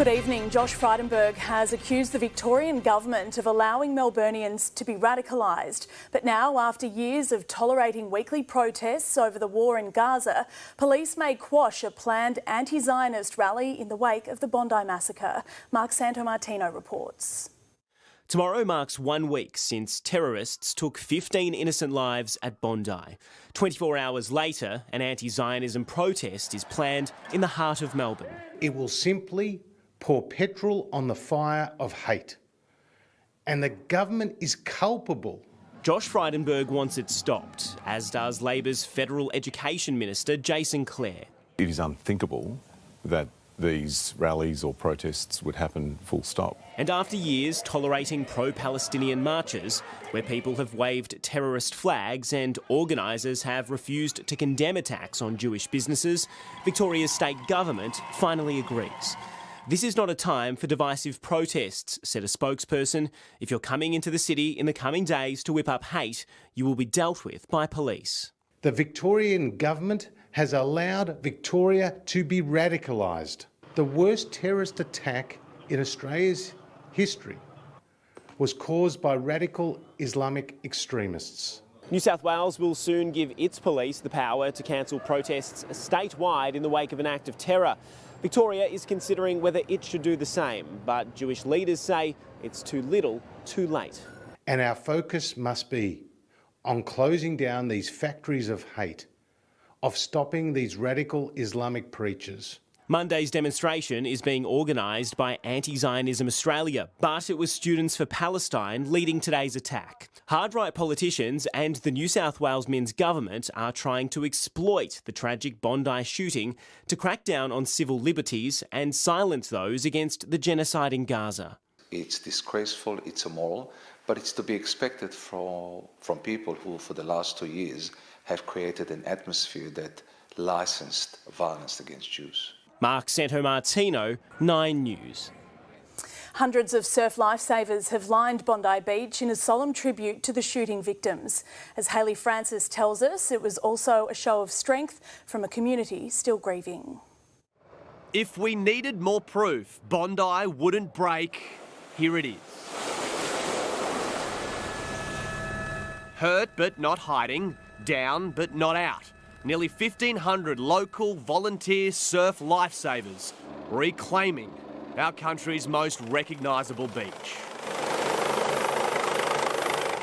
Good evening. Josh Frydenberg has accused the Victorian government of allowing Melburnians to be radicalised. But now, after years of tolerating weekly protests over the war in Gaza, police may quash a planned anti-Zionist rally in the wake of the Bondi massacre. Mark Santomartino reports. Tomorrow marks 1 week since terrorists took 15 innocent lives at Bondi. 24 hours later, an anti-Zionism protest is planned in the heart of Melbourne. It will simply pour petrol on the fire of hate. And the government is culpable. Josh Frydenberg wants it stopped, as does Labor's Federal Education Minister Jason Clare. It is unthinkable that these rallies or protests would happen full stop. And after years tolerating pro-Palestinian marches, where people have waved terrorist flags and organisers have refused to condemn attacks on Jewish businesses, Victoria's state government finally agrees. This is not a time for divisive protests, said a spokesperson. If you're coming into the city in the coming days to whip up hate, you will be dealt with by police. The Victorian government has allowed Victoria to be radicalised. The worst terrorist attack in Australia's history was caused by radical Islamic extremists. New South Wales will soon give its police the power to cancel protests statewide in the wake of an act of terror. Victoria is considering whether it should do the same, but Jewish leaders say it's too little, too late. And our focus must be on closing down these factories of hate, of stopping these radical Islamic preachers. Monday's demonstration is being organised by Anti-Zionism Australia, but it was Students for Palestine leading today's attack. Hard-right politicians and the New South Wales Men's government are trying to exploit the tragic Bondi shooting to crack down on civil liberties and silence those against the genocide in Gaza. It's disgraceful, it's immoral, but it's to be expected from people who, for the last 2 years, have created an atmosphere that licensed violence against Jews. Mark Santomartino, 9 News. Hundreds of surf lifesavers have lined Bondi Beach in a solemn tribute to the shooting victims. As Hayley Francis tells us, it was also a show of strength from a community still grieving. If we needed more proof Bondi wouldn't break, here it is. Hurt but not hiding, down but not out. Nearly 1,500 local volunteer surf lifesavers reclaiming our country's most recognisable beach.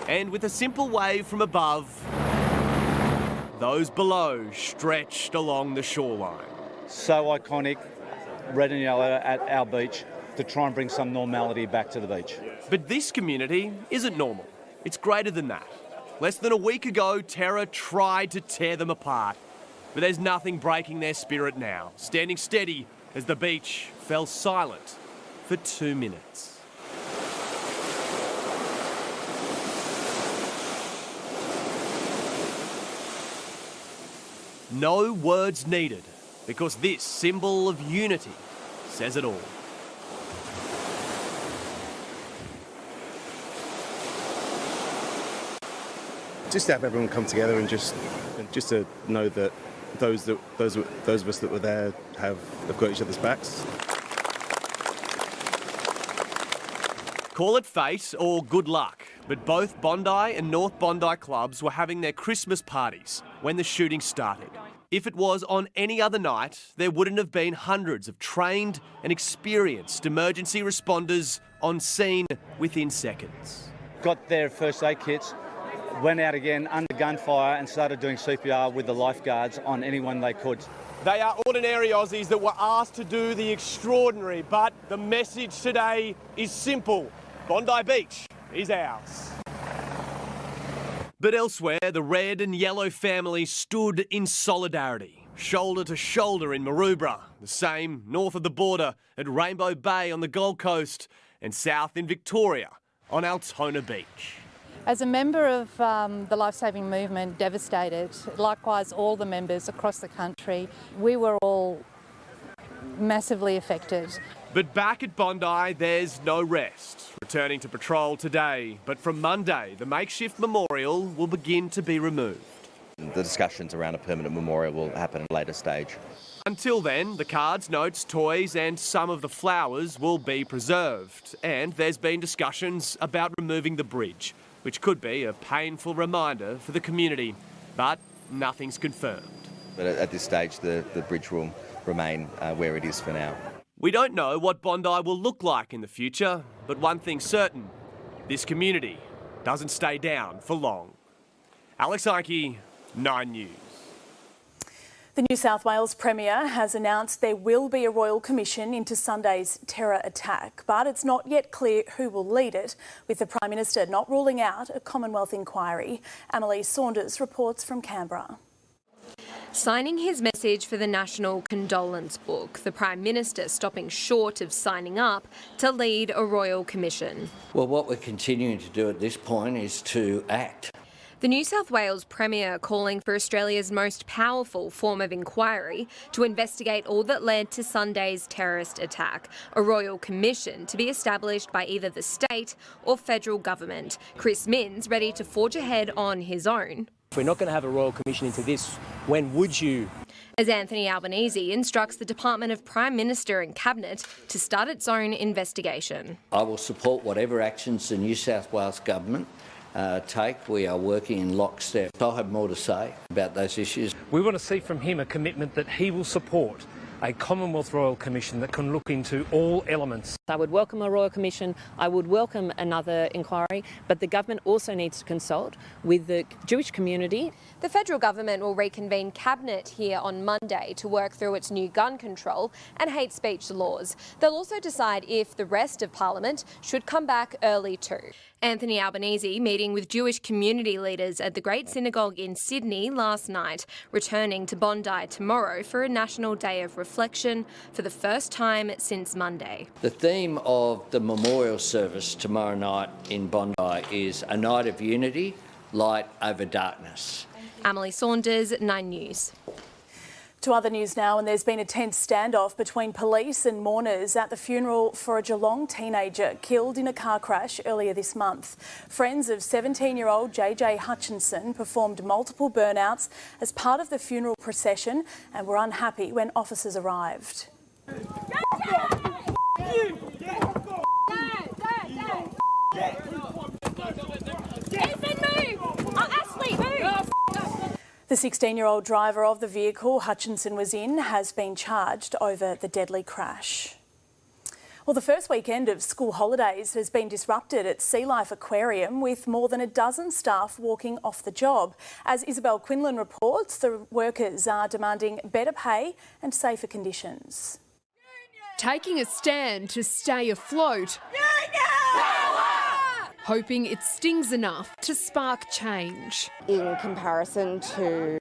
And with a simple wave from above, those below stretched along the shoreline. So iconic, red and yellow at our beach to try and bring some normality back to the beach. But this community isn't normal. It's greater than that. Less than a week ago, terror tried to tear them apart. But there's nothing breaking their spirit now, standing steady as the beach fell silent for 2 minutes. No words needed, because this symbol of unity says it all. Just to have everyone come together and just to know that those of us that were there have got each other's backs. Call it fate or good luck, but both Bondi and North Bondi clubs were having their Christmas parties when the shooting started. If it was on any other night, there wouldn't have been hundreds of trained and experienced emergency responders on scene within seconds. Got their first aid kits, went out again under gunfire and started doing CPR with the lifeguards on anyone they could. They are ordinary Aussies that were asked to do the extraordinary, but the message today is simple. Bondi Beach is ours. But elsewhere, the red and yellow family stood in solidarity, shoulder to shoulder in Maroubra, the same north of the border at Rainbow Bay on the Gold Coast, and south in Victoria on Altona Beach. As a member of the lifesaving movement, devastated, likewise all the members across the country, we were all massively affected. But back at Bondi, there's no rest. Returning to patrol today, but from Monday, the makeshift memorial will begin to be removed. The discussions around a permanent memorial will happen at a later stage. Until then, the cards, notes, toys and some of the flowers will be preserved. And there's been discussions about removing the bridge, which could be a painful reminder for the community. But nothing's confirmed. But at this stage, the bridge will remain where it is for now. We don't know what Bondi will look like in the future, but one thing's certain, this community doesn't stay down for long. Alex Ike, 9 News. The New South Wales Premier has announced there will be a royal commission into Sunday's terror attack, but it's not yet clear who will lead it, with the Prime Minister not ruling out a Commonwealth inquiry. Emily Saunders reports from Canberra. Signing his message for the National Condolence Book, the Prime Minister stopping short of signing up to lead a royal commission. Well, what we're continuing to do at this point is to act. The New South Wales Premier calling for Australia's most powerful form of inquiry to investigate all that led to Sunday's terrorist attack, a royal commission to be established by either the state or federal government. Chris Minns ready to forge ahead on his own. If we're not going to have a royal commission into this, when would you? As Anthony Albanese instructs the Department of Prime Minister and Cabinet to start its own investigation. I will support whatever actions the New South Wales Government take. We are working in lockstep. I'll have more to say about those issues. We want to see from him a commitment that he will support a Commonwealth Royal Commission that can look into all elements. I would welcome a Royal Commission, I would welcome another inquiry, but the government also needs to consult with the Jewish community. The federal government will reconvene Cabinet here on Monday to work through its new gun control and hate speech laws. They'll also decide if the rest of Parliament should come back early too. Anthony Albanese meeting with Jewish community leaders at the Great Synagogue in Sydney last night, returning to Bondi tomorrow for a National Day of Reflection for the first time since Monday. The theme of the memorial service tomorrow night in Bondi is a night of unity, light over darkness. Emily Saunders, 9 News. To other news now, and there's been a tense standoff between police and mourners at the funeral for a Geelong teenager killed in a car crash earlier this month. Friends of 17-year-old JJ Hutchinson performed multiple burnouts as part of the funeral procession and were unhappy when officers arrived. The 16-year-old driver of the vehicle Hutchinson was in has been charged over the deadly crash. Well, the first weekend of school holidays has been disrupted at Sea Life Aquarium, with more than a dozen staff walking off the job. As Isabel Quinlan reports, the workers are demanding better pay and safer conditions. Taking a stand to stay afloat, hoping it stings enough to spark change. In comparison to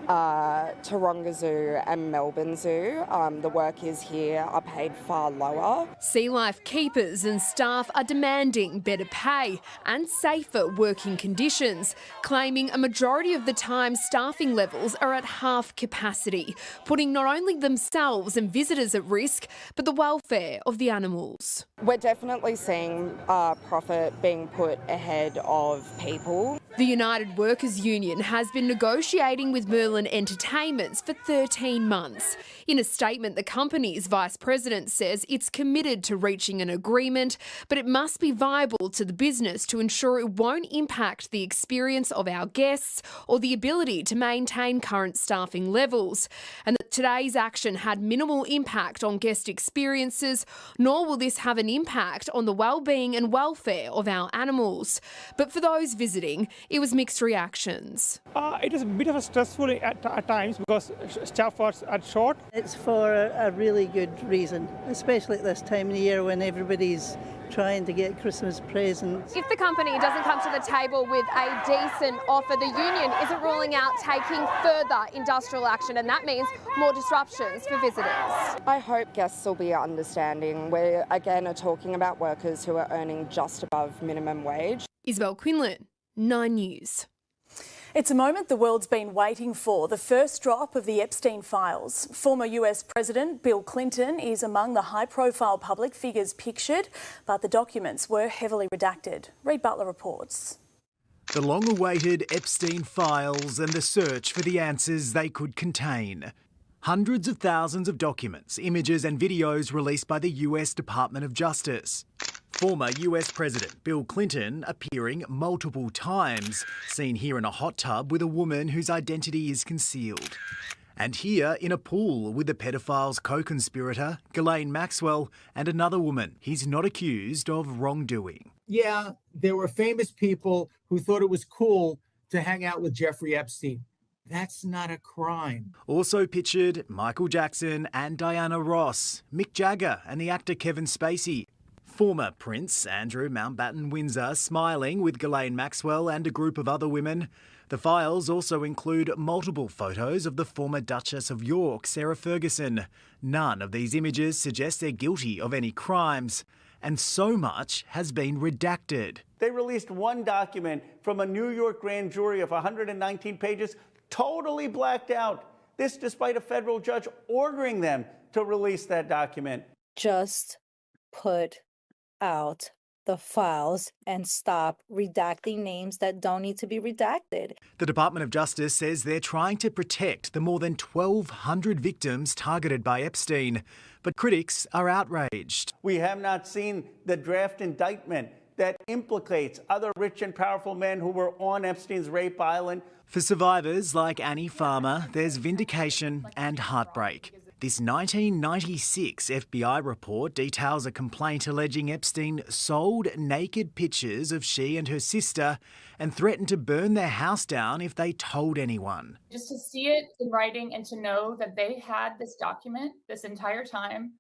Taronga Zoo and Melbourne Zoo, the workers here are paid far lower. Sea Life keepers and staff are demanding better pay and safer working conditions, claiming a majority of the time staffing levels are at half capacity, putting not only themselves and visitors at risk, but the welfare of the animals. We're definitely seeing profit being put ahead of people. The United Workers Union has been negotiating with Merlin Entertainments for 13 months. In a statement, the company's vice president says it's committed to reaching an agreement, but it must be viable to the business to ensure it won't impact the experience of our guests or the ability to maintain current staffing levels. And that today's action had minimal impact on guest experiences, nor will this have an impact on the well-being and welfare of our animals. But for those visiting, it was mixed reactions. It is a bit of a stressful at times because staff are short. It's for a really good reason, especially at this time of the year when everybody's trying to get Christmas presents. If the company doesn't come to the table with a decent offer, the union isn't ruling out taking further industrial action, and that means more disruptions for visitors. I hope guests will be understanding. We again are talking about workers who are earning just above minimum wage. Isabel Quinlan, 9 News. It's a moment the world's been waiting for, the first drop of the Epstein files. Former US President Bill Clinton is among the high-profile public figures pictured, but the documents were heavily redacted. Reid Butler reports. The long-awaited Epstein files and the search for the answers they could contain. Hundreds of thousands of documents, images and videos released by the US Department of Justice. Former US President Bill Clinton appearing multiple times, seen here in a hot tub with a woman whose identity is concealed. And here in a pool with the pedophile's co-conspirator, Ghislaine Maxwell, and another woman he's not accused of wrongdoing. Yeah, there were famous people who thought it was cool to hang out with Jeffrey Epstein. That's not a crime. Also pictured Michael Jackson and Diana Ross, Mick Jagger and the actor Kevin Spacey. Former Prince Andrew Mountbatten Windsor smiling with Ghislaine Maxwell and a group of other women. The files also include multiple photos of the former Duchess of York, Sarah Ferguson. None of these images suggest they're guilty of any crimes. And so much has been redacted. They released one document from a New York grand jury of 119 pages, totally blacked out. This despite a federal judge ordering them to release that document. Just put out the files and stop redacting names that don't need to be redacted. The Department of Justice says they're trying to protect the more than 1,200 victims targeted by Epstein, but critics are outraged. We have not seen the draft indictment that implicates other rich and powerful men who were on Epstein's rape island. For survivors like Annie Farmer, there's vindication and heartbreak. This 1996 FBI report details a complaint alleging Epstein sold naked pictures of she and her sister and threatened to burn their house down if they told anyone. Just to see it in writing and to know that they had this document this entire time,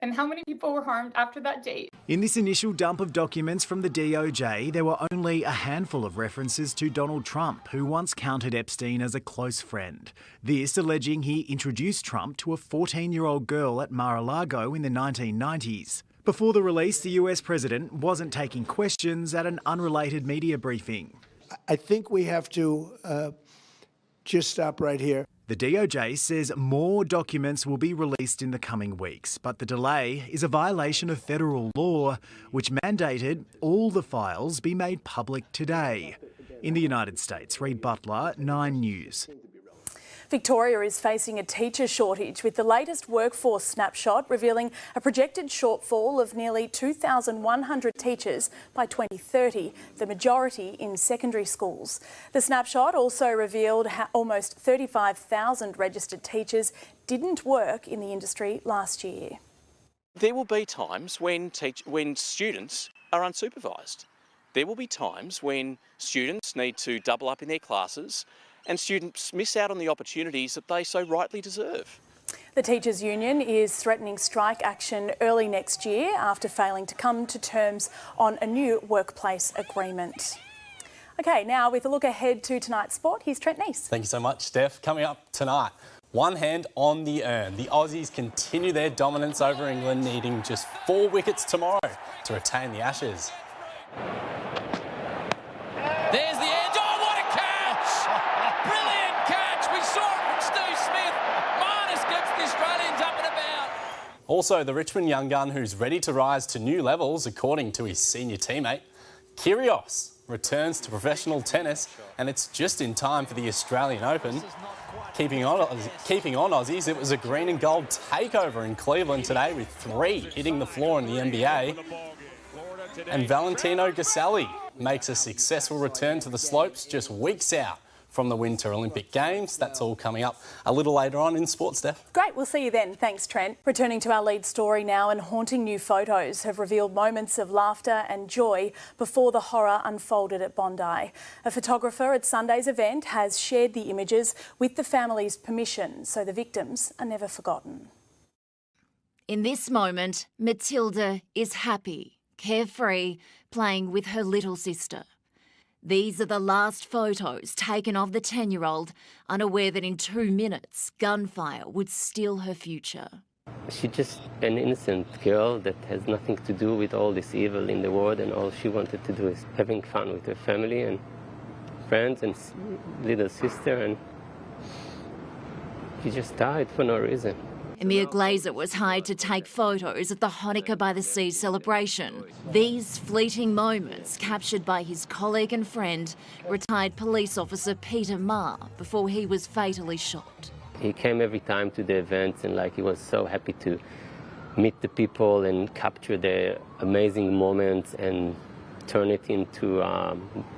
and how many people were harmed after that date. In this initial dump of documents from the DOJ, there were only a handful of references to Donald Trump, who once counted Epstein as a close friend. This alleging he introduced Trump to a 14-year-old girl at Mar-a-Lago in the 1990s. Before the release, the US president wasn't taking questions at an unrelated media briefing. I think we have to just stop right here. The DOJ says more documents will be released in the coming weeks, but the delay is a violation of federal law, which mandated all the files be made public today. In the United States, Reid Butler, 9 News. Victoria is facing a teacher shortage, with the latest workforce snapshot revealing a projected shortfall of nearly 2,100 teachers by 2030, the majority in secondary schools. The snapshot also revealed how almost 35,000 registered teachers didn't work in the industry last year. There will be times when students are unsupervised. There will be times when students need to double up in their classes and students miss out on the opportunities that they so rightly deserve. The Teachers' Union is threatening strike action early next year after failing to come to terms on a new workplace agreement. OK, now with a look ahead to tonight's sport, here's Trent Neese. Thank you so much, Steph. Coming up tonight, one hand on the urn. The Aussies continue their dominance over England, needing just 4 wickets tomorrow to retain the Ashes. There's the edge. Oh, what a catch! Brilliant catch. We saw it from Steve Smith. Marnus gets the Australians up and about. Also, the Richmond young gun who's ready to rise to new levels, according to his senior teammate. Kyrgios returns to professional tennis, and it's just in time for the Australian Open. Keeping on Aussies, it was a green and gold takeover in Cleveland today, with 3 hitting the floor in the NBA. And Valentino Gaselli makes a successful return to the slopes just weeks out from the Winter Olympic Games. That's all coming up a little later on in Sports, Steph. Great, we'll see you then. Thanks, Trent. Returning to our lead story now, and haunting new photos have revealed moments of laughter and joy before the horror unfolded at Bondi. A photographer at Sunday's event has shared the images with the family's permission, so the victims are never forgotten. In this moment, Matilda is happy, carefree, playing with her little sister. These are the last photos taken of the 10-year-old, unaware that in 2 minutes, gunfire would steal her future. She's just an innocent girl that has nothing to do with all this evil in the world, and all she wanted to do is having fun with her family and friends and little sister, and she just died for no reason. Emir Glazer was hired to take photos at the Hanukkah by the Sea celebration. These fleeting moments captured by his colleague and friend, retired police officer Peter Ma, before he was fatally shot. He came every time to the events and he was so happy to meet the people and capture the amazing moments and turn it into a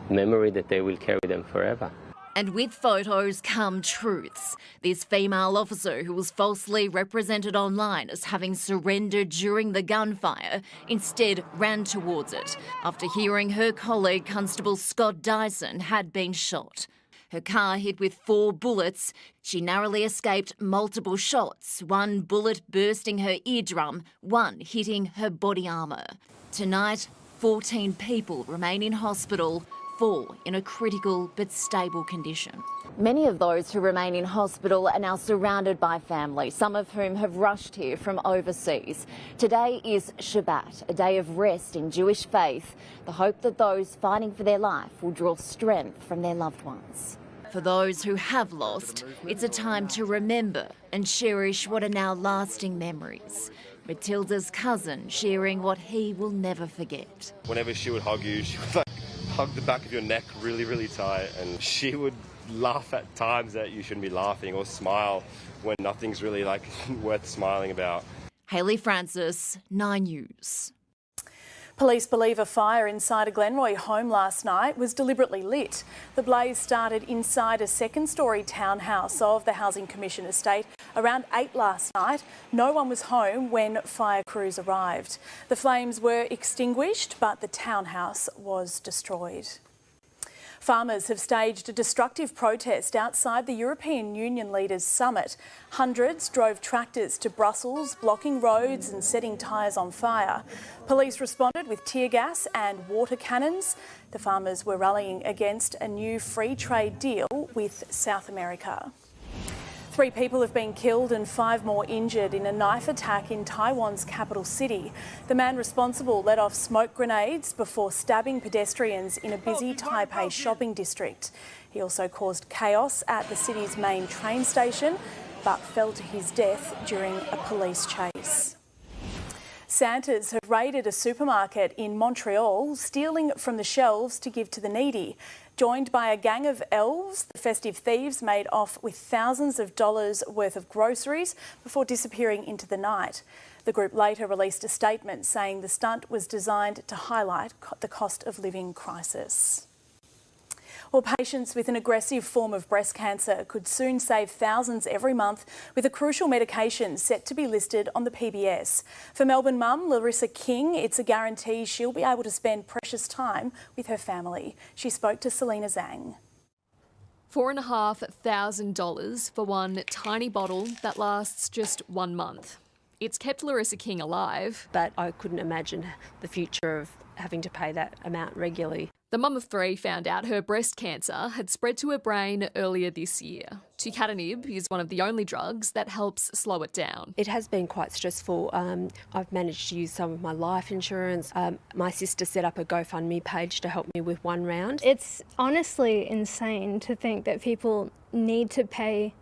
memory that they will carry them forever. And with photos come truths. This female officer who was falsely represented online as having surrendered during the gunfire instead ran towards it after hearing her colleague Constable Scott Dyson had been shot. Her car hit with 4 bullets. She narrowly escaped multiple shots, one bullet bursting her eardrum, one hitting her body armour. Tonight, 14 people remain in hospital, 4 in a critical but stable condition. Many of those who remain in hospital are now surrounded by family, some of whom have rushed here from overseas. Today is Shabbat, a day of rest in Jewish faith, the hope that those fighting for their life will draw strength from their loved ones. For those who have lost, it's a time to remember and cherish what are now lasting memories. Matilda's cousin sharing what he will never forget. Whenever she would hug you, she would hug the back of your neck really, really tight, and she would laugh at times that you shouldn't be laughing, or smile when nothing's really worth smiling about. Hayley Francis, 9 News. Police believe a fire inside a Glenroy home last night was deliberately lit. The blaze started inside a second-storey townhouse of the Housing Commission estate around 8 last night. No one was home when fire crews arrived. The flames were extinguished, but the townhouse was destroyed. Farmers have staged a destructive protest outside the European Union leaders' summit. Hundreds drove tractors to Brussels, blocking roads and setting tyres on fire. Police responded with tear gas and water cannons. The farmers were rallying against a new free trade deal with South America. 3 people have been killed and 5 more injured in a knife attack in Taiwan's capital city. The man responsible let off smoke grenades before stabbing pedestrians in a busy Taipei shopping district. He also caused chaos at the city's main train station, but fell to his death during a police chase. Santas have raided a supermarket in Montreal, stealing from the shelves to give to the needy. Joined by a gang of elves, the festive thieves made off with thousands of dollars worth of groceries before disappearing into the night. The group later released a statement saying the stunt was designed to highlight the cost of living crisis. Well, patients with an aggressive form of breast cancer could soon save thousands every month with a crucial medication set to be listed on the PBS. For Melbourne mum Larissa King, it's a guarantee she'll be able to spend precious time with her family. She spoke to Selena Zhang. $4,500 for one tiny bottle that lasts just 1 month. It's kept Larissa King alive. But I couldn't imagine the future of having to pay that amount regularly. The mum of 3 found out her breast cancer had spread to her brain earlier this year. Tucatinib is one of the only drugs that helps slow it down. It has been quite stressful. I've managed to use some of my life insurance. My sister set up a GoFundMe page to help me with 1 round. It's honestly insane to think that people need to pay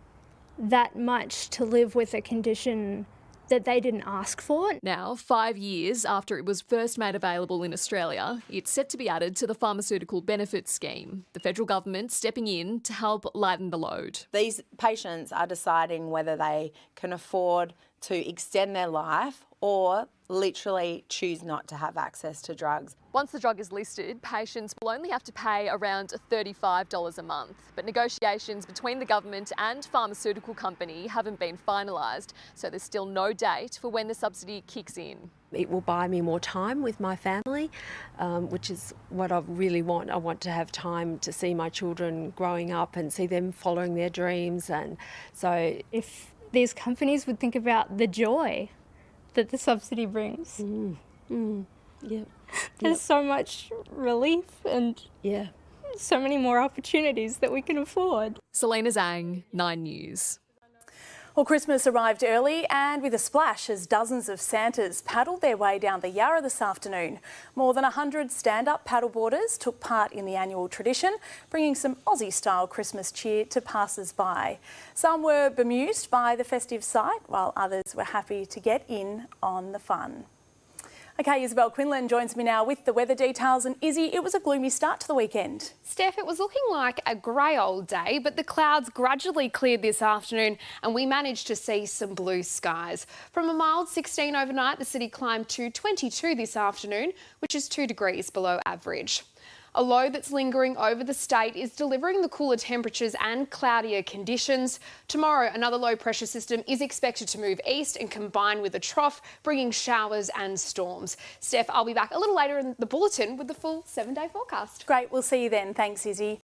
that much to live with a condition that they didn't ask for. Now, 5 years after it was first made available in Australia, it's set to be added to the Pharmaceutical Benefits Scheme, the federal government stepping in to help lighten the load. These patients are deciding whether they can afford to extend their life or literally choose not to have access to drugs. Once the drug is listed, patients will only have to pay around $35 a month. But negotiations between the government and pharmaceutical company haven't been finalised, so there's still no date for when the subsidy kicks in. It will buy me more time with my family, which is what I really want. I want to have time to see my children growing up and see them following their dreams. And so if these companies would think about the joy that the subsidy brings. There's so much relief and so many more opportunities that we can afford. Selena Zhang, 9 News. Well, Christmas arrived early and with a splash as dozens of Santas paddled their way down the Yarra this afternoon. More than 100 stand-up paddleboarders took part in the annual tradition, bringing some Aussie-style Christmas cheer to passers-by. Some were bemused by the festive sight, while others were happy to get in on the fun. OK, Isabel Quinlan joins me now with the weather details. And Izzy, it was a gloomy start to the weekend. Steph, it was looking like a grey old day, but the clouds gradually cleared this afternoon and we managed to see some blue skies. From a mild 16 overnight, the city climbed to 22 this afternoon, which is 2 degrees below average. A low that's lingering over the state is delivering the cooler temperatures and cloudier conditions. Tomorrow, another low pressure system is expected to move east and combine with a trough, bringing showers and storms. Steph, I'll be back a little later in the bulletin with the full 7-day forecast. Great, we'll see you then. Thanks, Izzy.